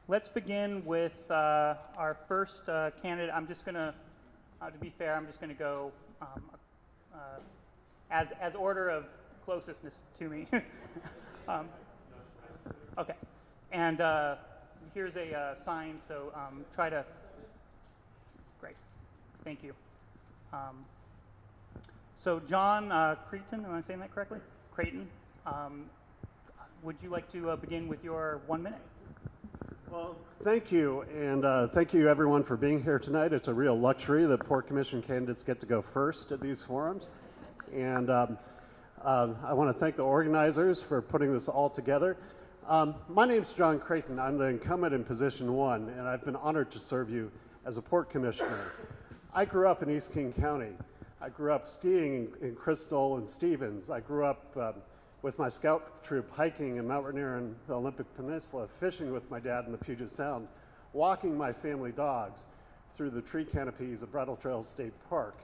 Let's begin with our first candidate. I'm just going to be fair, I'm just going to go as order of closestness to me. Okay, and here's a sign, so try to, great, thank you. So John Creighton, am I saying that correctly? Creighton, would you like to begin with your 1 minute? Well, thank you, and thank you everyone for being here tonight. It's a real luxury that Port Commission candidates get to go first at these forums. And I want to thank the organizers for putting this all together. My name's John Creighton. I'm the incumbent in position 1, and I've been honored to serve you as a Port Commissioner. I grew up in East King County. I grew up skiing in Crystal and Stevens. I grew up with my scout troop hiking in Mount Rainier and the Olympic Peninsula, fishing with my dad in the Puget Sound, walking my family dogs through the tree canopies of Brattle Trail State Park.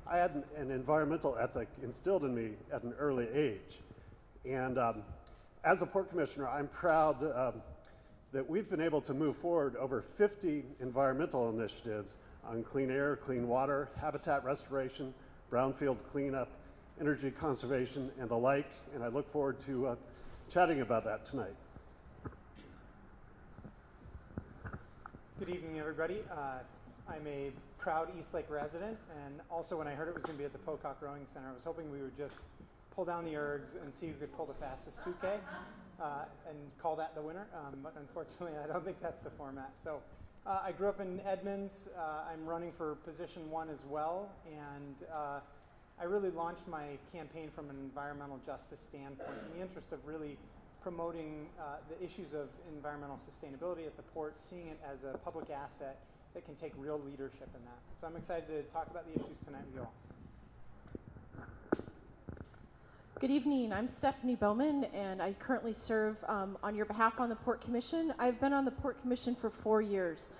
I had an environmental ethic instilled in me at an early age. And as a Port Commissioner, I'm proud that we've been able to move forward over 50 environmental initiatives on clean air, clean water, habitat restoration, brownfield cleanup, energy conservation, and the like, and I look forward to chatting about that tonight. Good evening, everybody. I'm a proud Eastlake resident, and also when I heard it was going to be at the Pocock Rowing Center, I was hoping we would just pull down the ergs and see who could pull the fastest 2K and call that the winner, but unfortunately I don't think that's the format. So I grew up in Edmonds. I'm running for position 1 as well, and I really launched my campaign from an environmental justice standpoint in the interest of really promoting the issues of environmental sustainability at the port, seeing it as a public asset that can take real leadership in that. So I'm excited to talk about the issues tonight with you all. Good evening, I'm Stephanie Bowman, and I currently serve on your behalf on the Port Commission. I've been on the Port Commission for 4 years.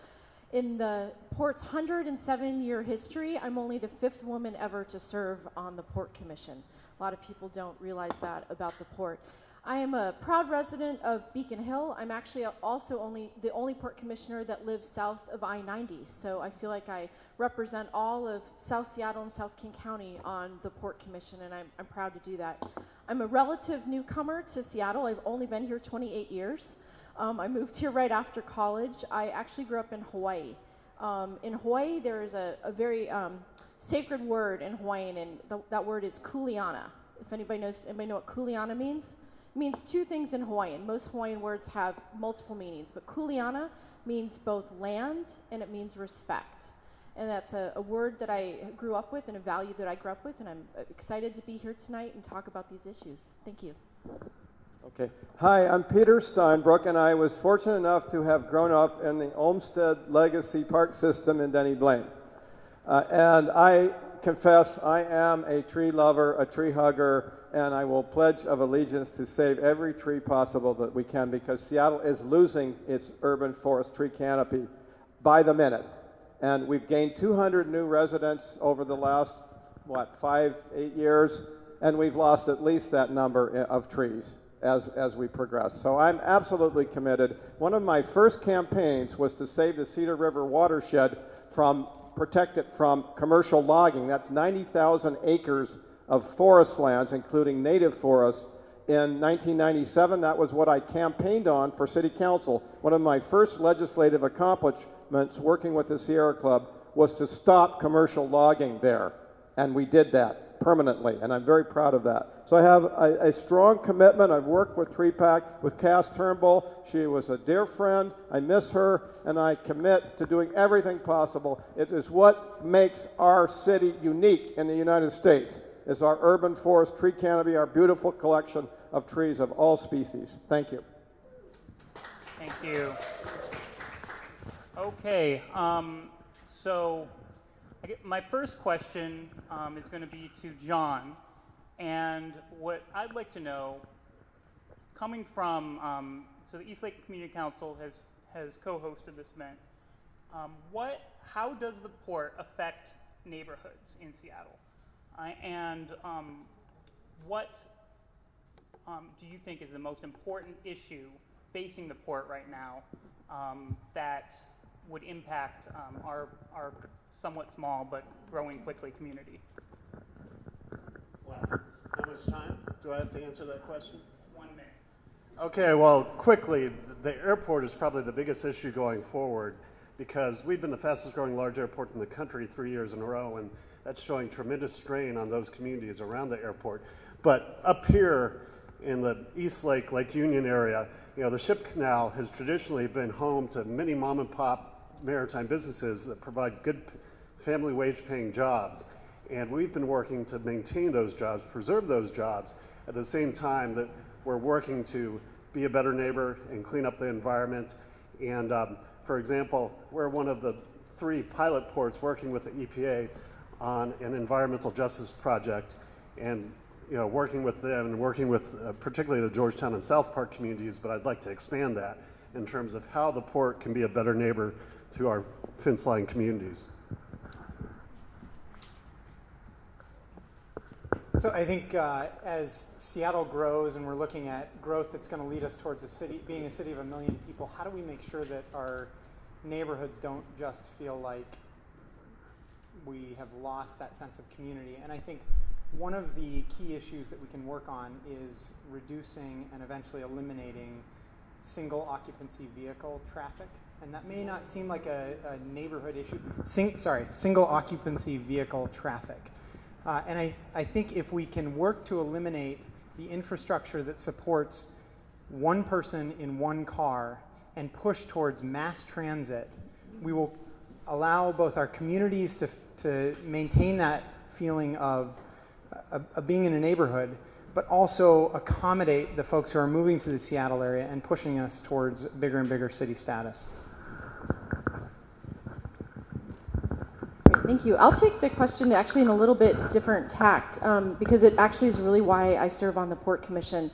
In the Port's 107-year history, I'm only the 5th woman ever to serve on the Port Commission. A lot of people don't realize that about the Port. I am a proud resident of Beacon Hill. I'm actually also the only Port Commissioner that lives south of I-90, so I feel like I represent all of South Seattle and South King County on the Port Commission, and I'm proud to do that. I'm a relative newcomer to Seattle. I've only been here 28 years. I moved here right after college. I actually grew up in Hawaii. In Hawaii, there is a very sacred word in Hawaiian, and that word is kuleana. If anybody know what kuleana means? It means 2 things in Hawaiian. Most Hawaiian words have multiple meanings, but kuleana means both land and it means respect. And that's a word that I grew up with and a value that I grew up with, and I'm excited to be here tonight and talk about these issues. Thank you. Okay. Hi, I'm Peter Steinbrook, and I was fortunate enough to have grown up in the Olmsted Legacy Park System in Denny Blaine. And I confess I am a tree lover, a tree hugger, and I will pledge of allegiance to save every tree possible that we can, because Seattle is losing its urban forest tree canopy by the minute. And we've gained 200 new residents over the last, 5, 8 years, and we've lost at least that number of trees as we progress. So I'm absolutely committed. One of my first campaigns was to save the Cedar River watershed protect it from commercial logging. That's 90,000 acres of forest lands, including native forests. In 1997, that was what I campaigned on for City Council. One of my first legislative accomplishments working with the Sierra Club was to stop commercial logging there, and we did that permanently, and I'm very proud of that. So I have a strong commitment. I've worked with TreePack, with Cass Turnbull. She was a dear friend. I miss her, and I commit to doing everything possible. It is what makes our city unique in the United States, is our urban forest tree canopy, our beautiful collection of trees of all species. Thank you. Thank you. Okay, so my first question is going to be to John, and what I'd like to know, coming from, so the Eastlake Community Council has co-hosted this event, how does the port affect neighborhoods in Seattle? And what do you think is the most important issue facing the port right now that would impact our somewhat small but growing quickly community? Wow. How much time do I have to answer that question? 1 minute. Okay, well, quickly, the airport is probably the biggest issue going forward because we've been the fastest growing large airport in the country 3 years in a row, and that's showing tremendous strain on those communities around the airport. But up here in the East Lake, Lake Union area, the Ship Canal has traditionally been home to many mom and pop maritime businesses that provide good family wage paying jobs. And we've been working to maintain those jobs, preserve those jobs, at the same time that we're working to be a better neighbor and clean up the environment. And for example, we're one of the 3 pilot ports working with the EPA on an environmental justice project, and working with them and working with particularly the Georgetown and South Park communities, but I'd like to expand that in terms of how the port can be a better neighbor to our fence line communities. So I think as Seattle grows and we're looking at growth that's going to lead us towards being a city of 1 million people, how do we make sure that our neighborhoods don't just feel like we have lost that sense of community? And I think one of the key issues that we can work on is reducing and eventually eliminating single occupancy vehicle traffic. And that may not seem like a neighborhood issue. Single occupancy vehicle traffic. And I think if we can work to eliminate the infrastructure that supports one person in one car and push towards mass transit, we will allow both our communities to maintain that feeling of being in a neighborhood, but also accommodate the folks who are moving to the Seattle area and pushing us towards bigger and bigger city status. Thank you. I'll take the question actually in a little bit different tact because it actually is really why I serve on the Port Commission.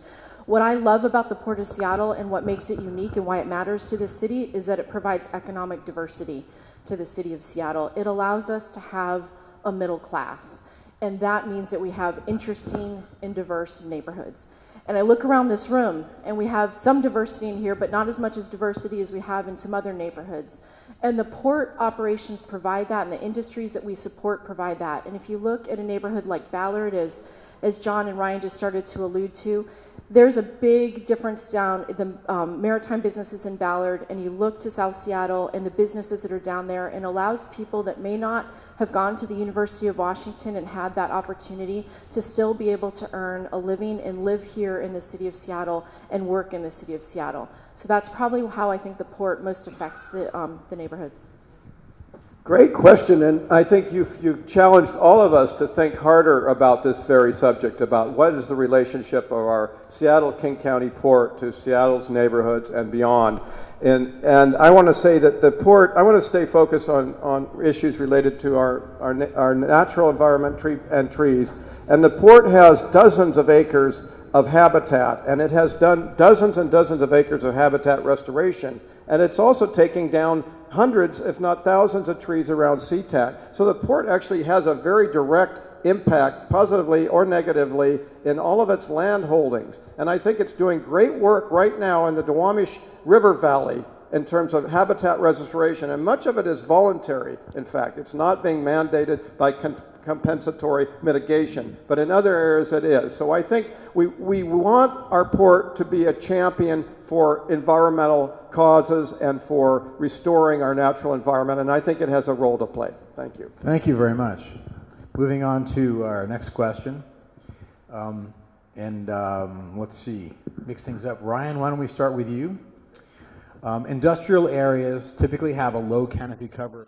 What I love about the Port of Seattle and what makes it unique and why it matters to the city is that it provides economic diversity to the city of Seattle. It allows us to have a middle class, and that means that we have interesting and diverse neighborhoods. And I look around this room, and we have some diversity in here, but not as much as diversity as we have in some other neighborhoods. And the port operations provide that, and the industries that we support provide that. And if you look at a neighborhood like Ballard, as John and Ryan just started to allude to, there's a big difference down the maritime businesses in Ballard, and you look to South Seattle and the businesses that are down there, and allows people that may not have gone to the University of Washington and had that opportunity to still be able to earn a living and live here in the city of Seattle and work in the city of Seattle. So that's probably how I think the port most affects the neighborhoods. Great question, and I think you've challenged all of us to think harder about this very subject, about what is the relationship of our Seattle King County Port to Seattle's neighborhoods and beyond. And I want to say that the port, I want to stay focused on issues related to our natural environment and trees. And the port has dozens of acres of habitat, and it has done dozens and dozens of acres of habitat restoration. And it's also taking down hundreds, if not thousands, of trees around SeaTac. So the port actually has a very direct impact, positively or negatively, in all of its land holdings. And I think it's doing great work right now in the Duwamish River Valley in terms of habitat restoration. And much of it is voluntary, in fact. It's not being mandated by compensatory mitigation, but in other areas it is. So I think we want our port to be a champion for environmental causes and for restoring our natural environment, and I think it has a role to play. Thank you. Thank you very much. Moving on to our next question. Let's see, mix things up. Ryan, why don't we start with you? Industrial areas typically have a low canopy cover.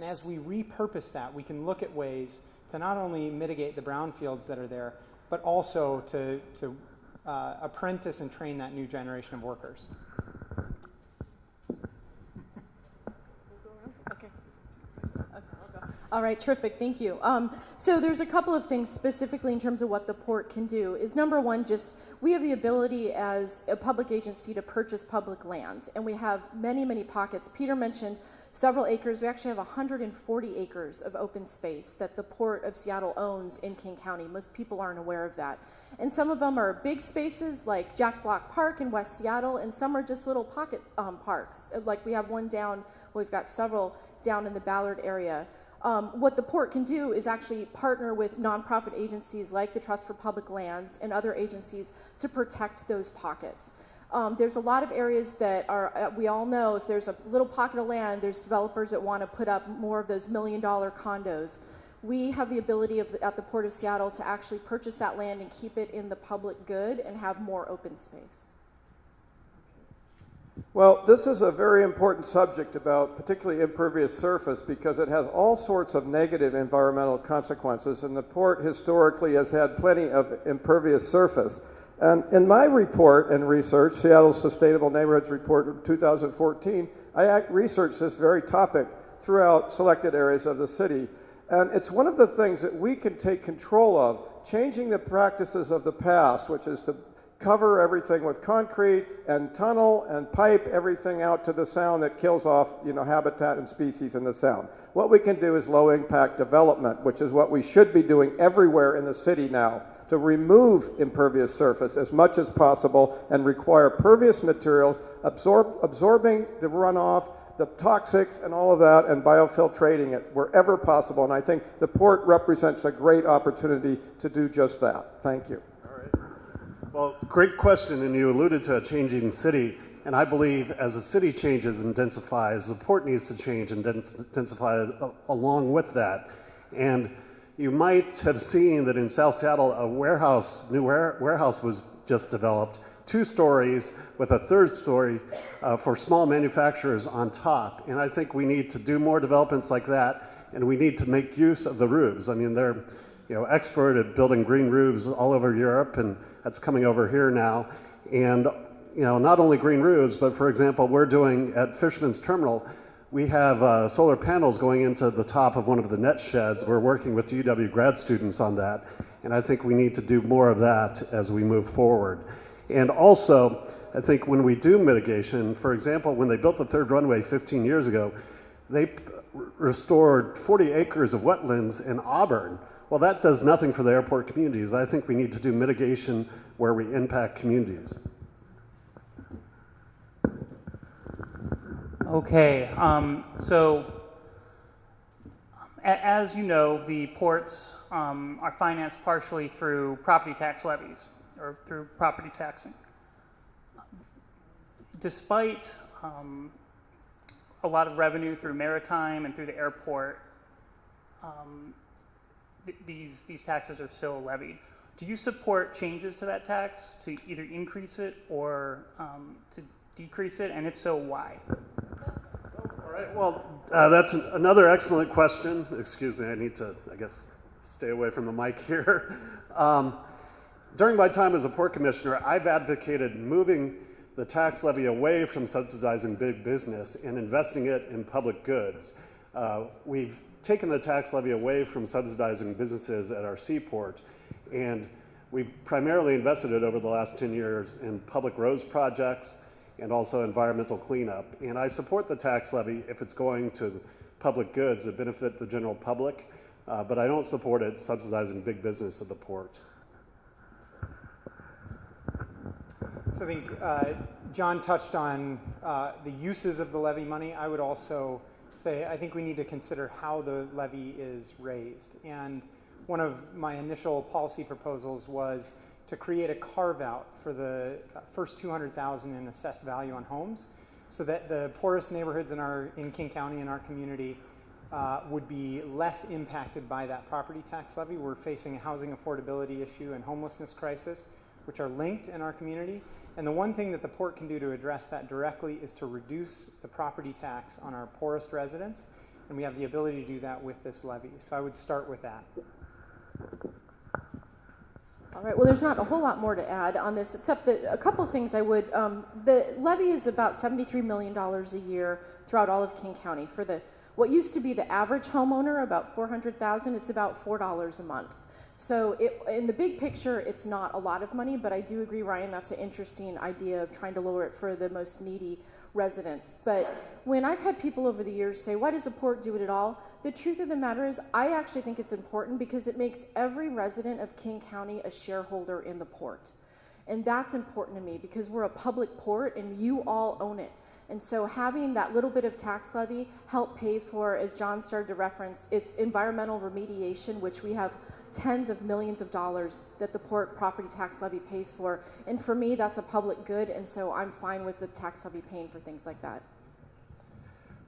as we repurpose that, we can look at ways to not only mitigate the brownfields that are there, but also to apprentice and train that new generation of workers. All right, terrific, thank you. So there's a couple of things specifically in terms of what the port can do. Is number one, just we have the ability as a public agency to purchase public lands, and we have many, many pockets. Peter mentioned several acres. We actually have 140 acres of open space that the Port of Seattle owns in King County. Most people aren't aware of that. And some of them are big spaces like Jack Block Park in West Seattle, and some are just little pocket parks. Like we have one down, we've got several down in the Ballard area. What the port can do is actually partner with nonprofit agencies like the Trust for Public Lands and other agencies to protect those pockets. There's a lot of areas that are, we all know if there's a little pocket of land, there's developers that want to put up more of those $1 million condos. We have the ability at the Port of Seattle to actually purchase that land and keep it in the public good and have more open space. Well, this is a very important subject about particularly impervious surface because it has all sorts of negative environmental consequences, and the port historically has had plenty of impervious surface. And in my report and research, Seattle's Sustainable Neighborhoods Report of 2014, I researched this very topic throughout selected areas of the city. And it's one of the things that we can take control of, changing the practices of the past, which is to cover everything with concrete and tunnel and pipe everything out to the sound that kills off, habitat and species in the sound. What we can do is low impact development, which is what we should be doing everywhere in the city now, to remove impervious surface as much as possible and require pervious materials, absorbing the runoff, the toxics and all of that, and biofiltrating it wherever possible. And I think the port represents a great opportunity to do just that. Thank you. Well, great question, and you alluded to a changing city, and I believe as the city changes and densifies, the port needs to change and densify along with that. And you might have seen that in South Seattle, a new warehouse was just developed, 2 stories with a 3rd story for small manufacturers on top. And I think we need to do more developments like that, and we need to make use of the roofs. I mean, they're expert at building green roofs all over Europe, and that's coming over here now. And not only green roofs, but for example, we're doing at Fisherman's Terminal, we have solar panels going into the top of one of the net sheds. We're working with UW grad students on that, and I think we need to do more of that as we move forward. And also, I think when we do mitigation, for example, when they built the 3rd runway 15 years ago, they restored 40 acres of wetlands in Auburn. Well, that does nothing for the airport communities. I think we need to do mitigation where we impact communities. Okay, so as you know, the ports are financed partially through property tax levies or through property taxing. Despite a lot of revenue through maritime and through the airport, these taxes are still levied. Do you support changes to that tax to either increase it or to decrease it, and if so, why? All right, well, that's another excellent question. Excuse me, I need to, stay away from the mic here. During my time as a port commissioner, I've advocated moving the tax levy away from subsidizing big business and investing it in public goods. We've taken the tax levy away from subsidizing businesses at our seaport, and we've primarily invested it over the last 10 years in public roads projects and also environmental cleanup. And I support the tax levy if it's going to public goods that benefit the general public, but I don't support it subsidizing big business at the port. So I think John touched on the uses of the levy money. I would also say I think we need to consider how the levy is raised. And one of my initial policy proposals was to create a carve-out for the first $200,000 in assessed value on homes, so that the poorest neighborhoods in King County in our community would be less impacted by that property tax levy. We're facing a housing affordability issue and homelessness crisis, which are linked in our community. And the one thing that the port can do to address that directly is to reduce the property tax on our poorest residents and we have the ability to do that with this levy. So I would start with that. All right, well, there's not a whole lot more to add on this, except that a couple of things I would, the levy is about $73 million a year throughout all of King County. For what used to be the average homeowner, about $400,000, it's about $4 a month. So in the big picture, it's not a lot of money, but I do agree, Ryan, that's an interesting idea of trying to lower it for the most needy residents. But when I've had people over the years say, why does the port do it at all? The truth of the matter is I actually think it's important because it makes every resident of King County a shareholder in the port. And that's important to me because we're a public port and you all own it. And so having that little bit of tax levy help pay for, as John started to reference, its environmental remediation, which we have tens of millions of dollars that the port property tax levy pays for. And for me, that's a public good, and so I'm fine with the tax levy paying for things like that.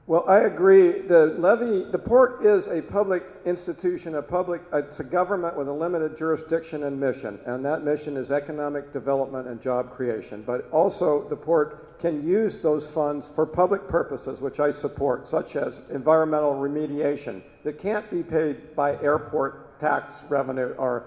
Well, I agree. The port is a public institution, it's a government with a limited jurisdiction and mission, and that mission is economic development and job creation. But also the port can use those funds for public purposes, which I support, such as environmental remediation that can't be paid by airport tax revenue or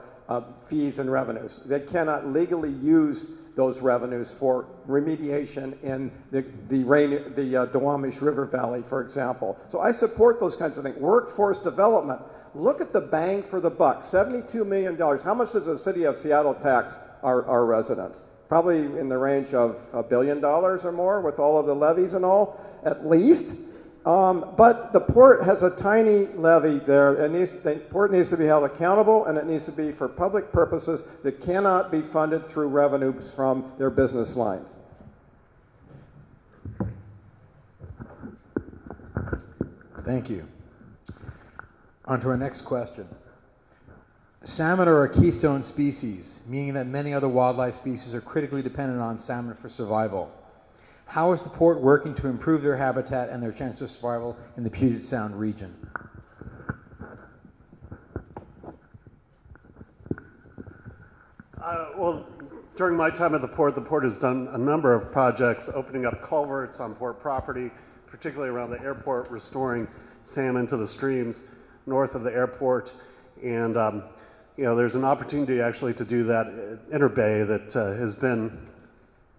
fees and revenues. They cannot legally use those revenues for remediation in the Duwamish River Valley, for example. So I support those kinds of things. Workforce development. Look at the bang for the buck, $72 million. How much does the city of Seattle tax our residents? Probably in the range of $1 billion or more with all of the levies and all, at least. But the port has a tiny levy there, and the port needs to be held accountable, and it needs to be for public purposes that cannot be funded through revenues from their business lines. Thank you. On to our next question. Salmon are a keystone species, meaning that many other wildlife species are critically dependent on salmon for survival. How is the port working to improve their habitat and their chance of survival in the Puget Sound region? Well, during my time at the port has done a number of projects opening up culverts on port property, particularly around the airport, restoring salmon to the streams north of the airport. And, there's an opportunity actually to do that at Interbay that has been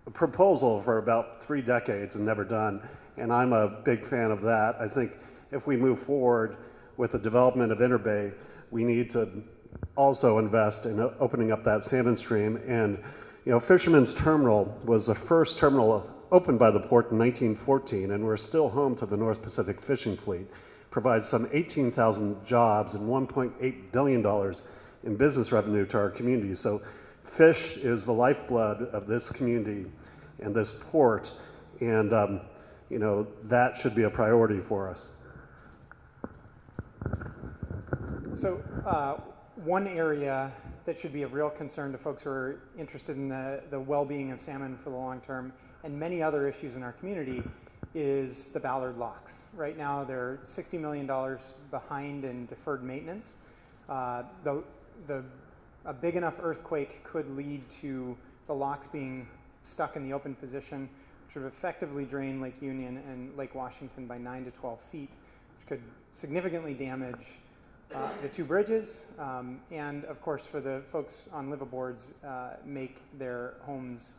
a proposal for about 3 decades and never done, and I'm a big fan of that. I think if we move forward with the development of Interbay, we need to also invest in opening up that salmon stream. And Fisherman's Terminal was the first terminal opened by the port in 1914, and we're still home to the North Pacific Fishing Fleet. Provides some 18,000 jobs and $1.8 billion in business revenue to our community. So fish is the lifeblood of this community and this port, and that should be a priority for us. So one area that should be of real concern to folks who are interested in the well-being of salmon for the long term and many other issues in our community is the Ballard locks. Right now they're $60 million behind in deferred maintenance. A big enough earthquake could lead to the locks being stuck in the open position, which would effectively drain Lake Union and Lake Washington by 9 to 12 feet, which could significantly damage the 2 bridges, and of course for the folks on liveaboards, make their homes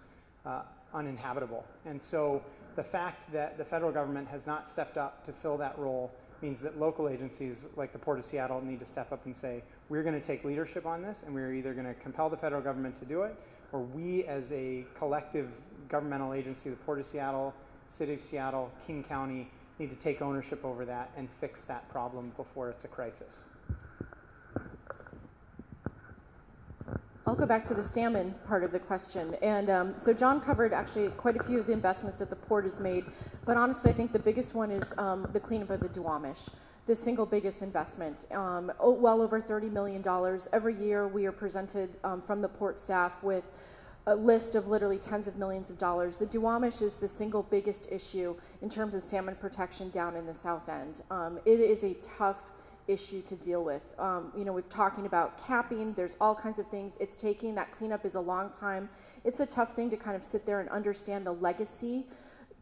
uninhabitable. And so the fact that the federal government has not stepped up to fill that role means that local agencies like the Port of Seattle need to step up and say, we're going to take leadership on this, and we're either going to compel the federal government to do it, or we as a collective governmental agency, the Port of Seattle, City of Seattle, King County, need to take ownership over that and fix that problem before it's a crisis. I'll go back to the salmon part of the question. And so John covered actually quite a few of the investments that the port has made, but honestly I think the biggest one is the cleanup of the Duwamish, the single biggest investment. Well over $30 million. Every year we are presented from the port staff with a list of literally tens of millions of dollars. The Duwamish is the single biggest issue in terms of salmon protection down in the south end. It is a tough issue to deal with. We're talking about capping, there's all kinds of things it's taking. That cleanup is a long time. It's a tough thing to kind of sit there and understand the legacy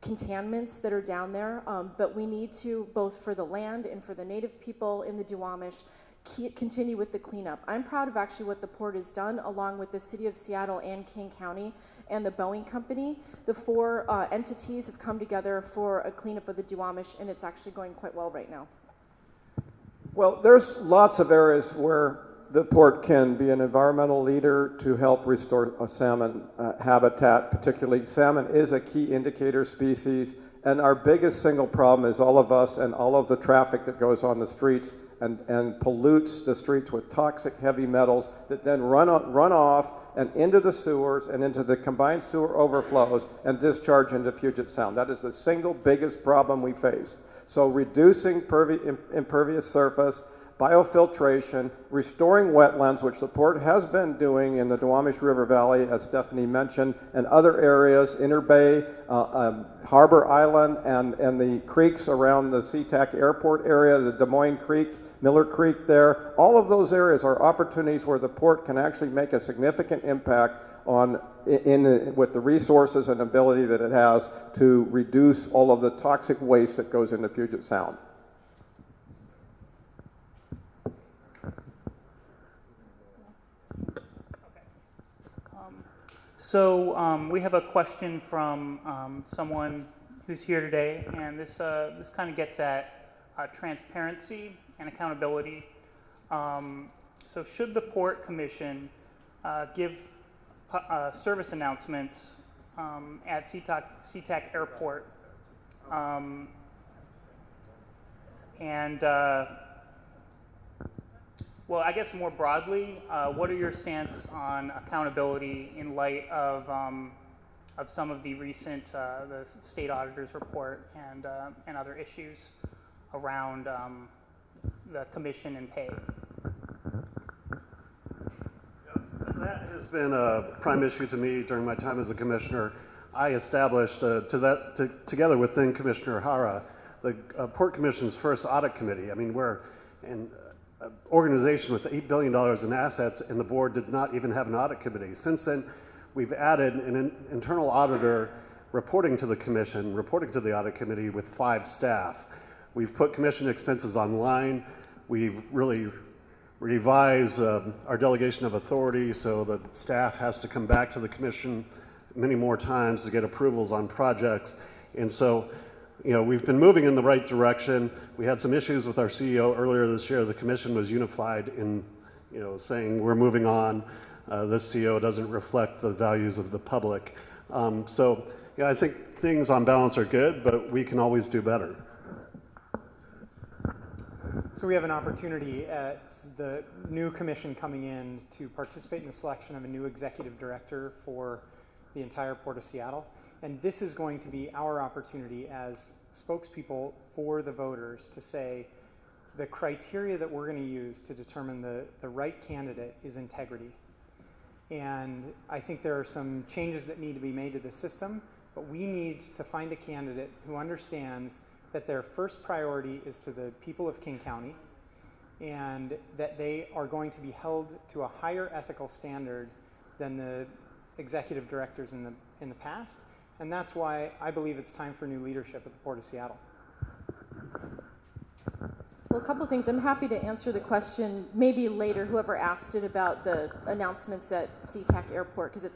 contaminants that are down there, but we need to, both for the land and for the native people in the Duwamish, continue with the cleanup. I'm proud of actually what the port has done, along with the City of Seattle and King County and the Boeing Company. The four entities have come together for a cleanup of the Duwamish, and it's actually going quite well right now. Well, there's lots of areas where the port can be an environmental leader to help restore a salmon habitat. Particularly, salmon is a key indicator species, and our biggest single problem is all of us and all of the traffic that goes on the streets and pollutes the streets with toxic heavy metals that then run off and into the sewers and into the combined sewer overflows and discharge into Puget Sound. That is the single biggest problem we face. So reducing impervious surface, biofiltration, restoring wetlands, which the port has been doing in the Duwamish River Valley, as Stephanie mentioned, and other areas, Inner Bay, Harbor Island, and the creeks around the SeaTac Airport area, the Des Moines Creek, Miller Creek there. All of those areas are opportunities where the port can actually make a significant impact on with the resources and ability that it has to reduce all of the toxic waste that goes into Puget Sound. So we have a question from someone who's here today, and this kind of gets at transparency and accountability. So should the Port Commission give service announcements at SeaTac Airport? Well, I guess more broadly, what are your stance on accountability in light of some of the recent the state auditor's report and other issues around the commission and pay? That has been a prime issue to me during my time as a commissioner. I established, together with then Commissioner Hara, the Port Commission's first audit committee. I mean, we're an organization with $8 billion in assets, and the board did not even have an audit committee. Since then, we've added an internal auditor reporting to the commission, reporting to the audit committee with 5 staff. We've put commission expenses online. We've really revised our delegation of authority, so the staff has to come back to the commission many more times to get approvals on projects. And so, we've been moving in the right direction. We had some issues with our CEO earlier this year. The commission was unified in, saying we're moving on. This CEO doesn't reflect the values of the public. I think things on balance are good, but we can always do better. So we have an opportunity as the new commission coming in to participate in the selection of a new executive director for the entire Port of Seattle. And this is going to be our opportunity as spokespeople for the voters to say the criteria that we're going to use to determine the right candidate is integrity. And I think there are some changes that need to be made to the system, but we need to find a candidate who understands that their first priority is to the people of King County, and that they are going to be held to a higher ethical standard than the executive directors in the past. And that's why I believe it's time for new leadership at the Port of Seattle. Well, a couple of things. I'm happy to answer the question maybe later, whoever asked it, about the announcements at SeaTac Airport, because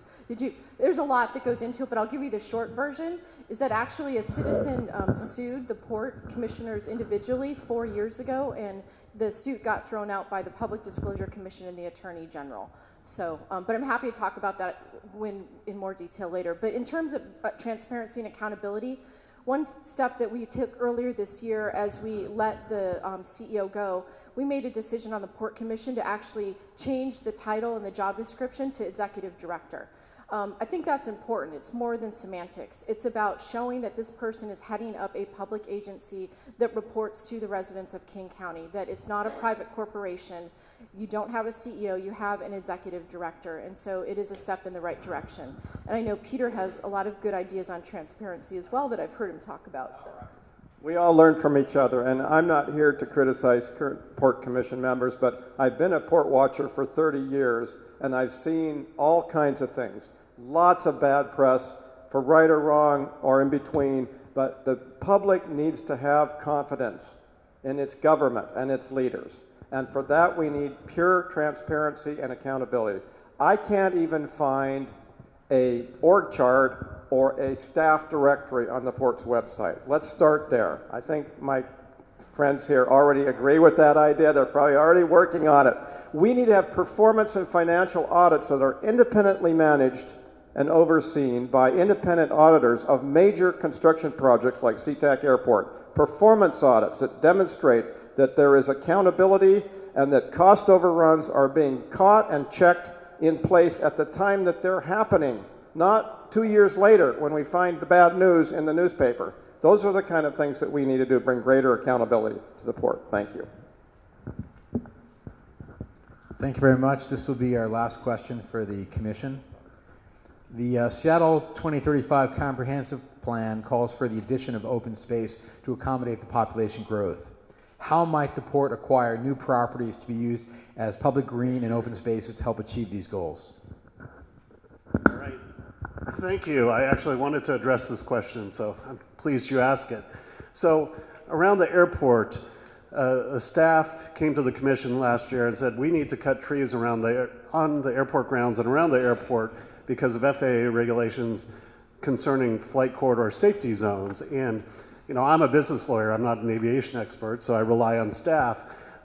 there's a lot that goes into it, but I'll give you the short version, is that actually a citizen sued the port commissioners individually 4 years ago, and the suit got thrown out by the Public Disclosure Commission and the Attorney General. So, but I'm happy to talk about that in more detail later. But in terms of transparency and accountability, one step that we took earlier this year as we let the CEO go, we made a decision on the Port Commission to actually change the title and the job description to Executive Director. I think that's important. It's more than semantics. It's about showing that this person is heading up a public agency that reports to the residents of King County, that it's not a private corporation. You don't have a CEO, you have an executive director, and so it is a step in the right direction. And I know Peter has a lot of good ideas on transparency as well that I've heard him talk about. So. We all learn from each other, and I'm not here to criticize current Port Commission members, but I've been a port watcher for 30 years, and I've seen all kinds of things. Lots of bad press for right or wrong or in between, but the public needs to have confidence in its government and its leaders. And for that, we need pure transparency and accountability. I can't even find a org chart or a staff directory on the Port's website. Let's start there. I think my friends here already agree with that idea. They're probably already working on it. We need to have performance and financial audits that are independently managed and overseen by independent auditors of major construction projects like SeaTac Airport. Performance audits that demonstrate that there is accountability and that cost overruns are being caught and checked in place at the time that they're happening, not 2 years later when we find the bad news in the newspaper. Those are the kind of things that we need to do to bring greater accountability to the Port. Thank you. Thank you very much. This will be our last question for the Commission. The Seattle 2035 Comprehensive Plan calls for the addition of open space to accommodate the population growth. How might the Port acquire new properties to be used as public green and open spaces to help achieve these goals? All right. Thank you. I actually wanted to address this question, so I'm pleased you asked it. So around the airport, a staff came to the Commission last year and said we need to cut trees on the airport grounds and around the airport because of FAA regulations concerning flight corridor safety zones. And you know, I'm a business lawyer, I'm not an aviation expert, so I rely on staff.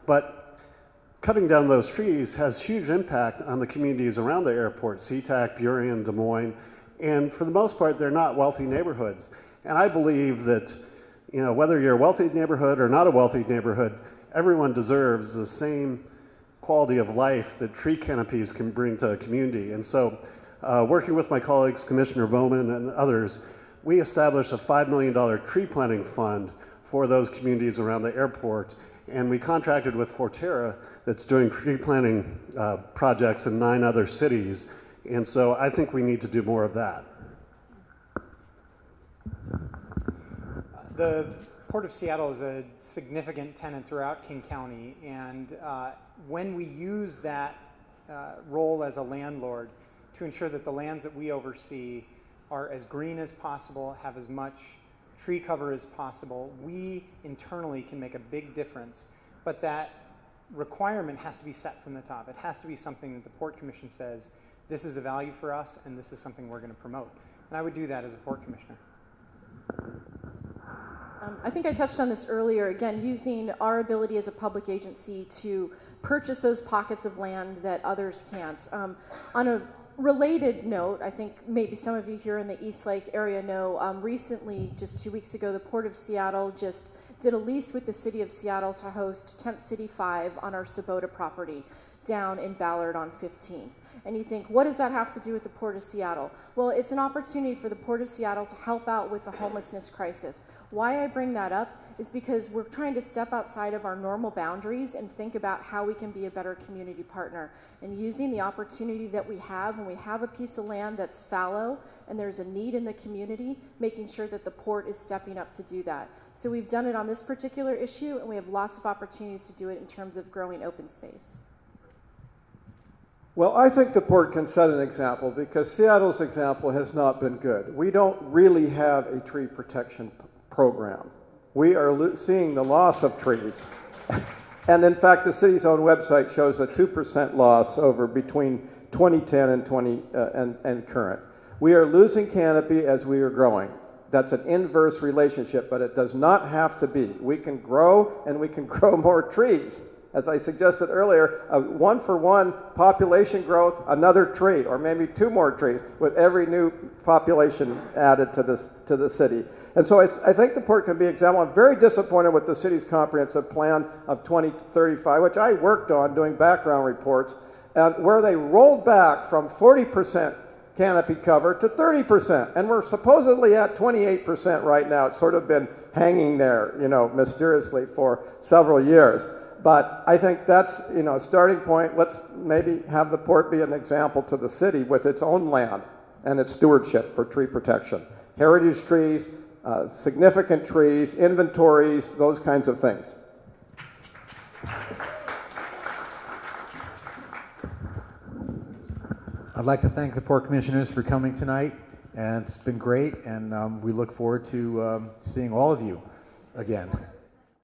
But cutting down those trees has huge impact on the communities around the airport, SeaTac, Burien, Des Moines, and for the most part, they're not wealthy neighborhoods. And I believe that, you know, whether you're a wealthy neighborhood or not a wealthy neighborhood, everyone deserves the same quality of life that tree canopies can bring to a community. And so, working with my colleagues, Commissioner Bowman and others, we established a $5 million tree planting fund for those communities around the airport, and we contracted with Forterra that's doing tree planting projects in 9 other cities, and so I think we need to do more of that. The Port of Seattle is a significant tenant throughout King County, and when we use that role as a landlord to ensure that the lands that we oversee are as green as possible, have as much tree cover as possible, we internally can make a big difference. But that requirement has to be set from the top. It has to be something that the Port Commission says, this is a value for us and this is something we're going to promote. And I would do that as a Port Commissioner. I think I touched on this earlier, again, using our ability as a public agency to purchase those pockets of land that others can't. On a related note, I think maybe some of you here in the East Lake area know, recently, just 2 weeks ago, the Port of Seattle just did a lease with the City of Seattle to host Tent City 5 on our Sabota property down in Ballard on 15th. And you think, what does that have to do with the Port of Seattle? Well, it's an opportunity for the Port of Seattle to help out with the homelessness crisis. Why I bring that up is because we're trying to step outside of our normal boundaries and think about how we can be a better community partner. And using the opportunity that we have when we have a piece of land that's fallow and there's a need in the community, making sure that the Port is stepping up to do that. So we've done it on this particular issue, and we have lots of opportunities to do it in terms of growing open space. Well, I think the Port can set an example because Seattle's example has not been good. We don't really have a tree protection program. We are seeing the loss of trees. And in fact, the city's own website shows a 2% loss over between 2010 and current. We are losing canopy as we are growing. That's an inverse relationship, but it does not have to be. We can grow, and we can grow more trees. As I suggested earlier, a 1-for-1 population growth, another tree, or maybe 2 more trees with every new population added to the city. And so I think the Port can be an example. I'm very disappointed with the city's comprehensive plan of 2035, which I worked on doing background reports, and where they rolled back from 40% canopy cover to 30%. And we're supposedly at 28% right now. It's sort of been hanging there, you know, mysteriously for several years. But I think that's, you know, a starting point. Let's maybe have the Port be an example to the city with its own land and its stewardship for tree protection. Heritage trees, significant trees, inventories, those kinds of things. I'd like to thank the Port Commissioners for coming tonight And it's been great, and we look forward to seeing all of you again.